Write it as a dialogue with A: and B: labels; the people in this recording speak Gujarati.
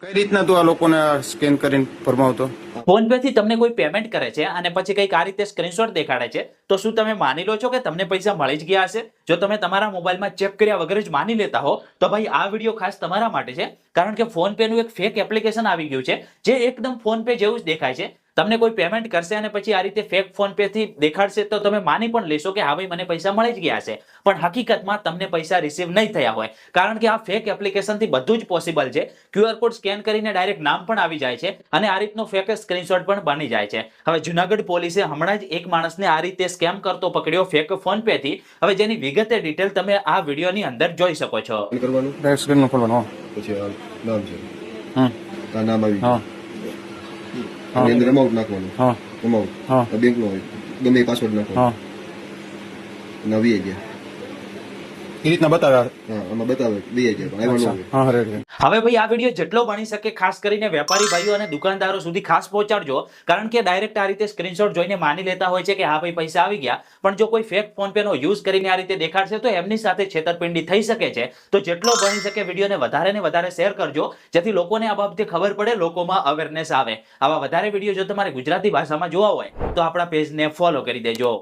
A: કઈ રીતના તું આ લોકોને સ્કેન કરીને ફરમાવતો?
B: ફોન પે થી તમને કોઈ પેમેન્ટ કરે છે અને પછી કંઈક આ રીતે સ્ક્રીનશોટ દેખાડે છે, તો શું તમે માની લો છો કે તમને પૈસા મળી જ ગયા હશે? જો તમે તમારા મોબાઈલમાં ચેક કર્યા વગર જ માની લેતા હો તો ભાઈ આ વિડીયો ખાસ તમારા માટે છે. કારણ કે ફોન પે નું એક ફેક એપ્લિકેશન આવી ગયું છે જે એકદમ ફોન પે જેવું જ દેખાય છે. તમને કોઈ પેમેન્ટ કરશે અને પછી આ રીતે ફેક ફોન પે થી દેખાડશે તો તમે માની પણ લેશો કે હા ભાઈ મને પૈસા મળી જ ગયા છે, પણ હકીકતમાં તમને પૈસા રિસીવ નહીં થયા હોય. કારણ કે આ ફેક એપ્લિકેશન થી બધું જ પોસિબલ છે. QR કોડ સ્કેન કરીને ડાયરેક્ટ નામ પણ આવી જાય છે અને આ રીતનો ફેક સ્ક્રીનશોટ પણ બની જાય છે. હવે જુનાગઢ પોલીસે હમણાં જ એક માણસને આ રીતે સ્કેમ કરતો પકડ્યો ફેક ફોન પે થી. હવે જેની વિગતે ડિટેલ તમે આ વિડીયોની અંદર જોઈ શકો છો.
C: કરવાનું
A: ડાયરેક્ટ સ્ક્રીન ખોલવાનો.
C: પછી આ નામ છે
A: હા
C: આ નામ આવી
A: હા
C: ગયું એની અંદર અમાઉન્ટ નાખવાનું
A: હા
C: અમાઉન્ટ
A: હા
C: બેંક નો હોય ગમે એ પાસવર્ડ નાખવાનો
A: હા
C: અને આવી ગયા
A: એ રીતના બતાવે.
C: હા આમાં બતાવે 2000 પણ આવ્યા ન હોય
A: હા રેડી.
B: હવે ભાઈ આ વિડીયો જેટલો બની શકે ખાસ કરીને વેપારી ભાઈઓ અને દુકાનદારો સુધી ખાસ પહોંચાડજો. કારણ કે ડાયરેક્ટ આ રીતે સ્ક્રીનશોટ જોઈને માની લેતા હોય છે કે હા ભાઈ પૈસા આવી ગયા, પણ જો કોઈ ફેક ફોન પે નો યુઝ કરીને આ રીતે દેખાડશે તો એમની સાથે છેતરપિંડી થઈ શકે છે. તો જેટલો બની શકે વિડીયોને વધારે ને વધારે શેર કરજો જેથી લોકોને આ બાબતે ખબર પડે, લોકોમાં અવેરનેસ આવે. આવા વધારે વિડીયો જો તમારે ગુજરાતી ભાષામાં જોવા હોય તો આપણા પેજને ફોલો કરી દેજો.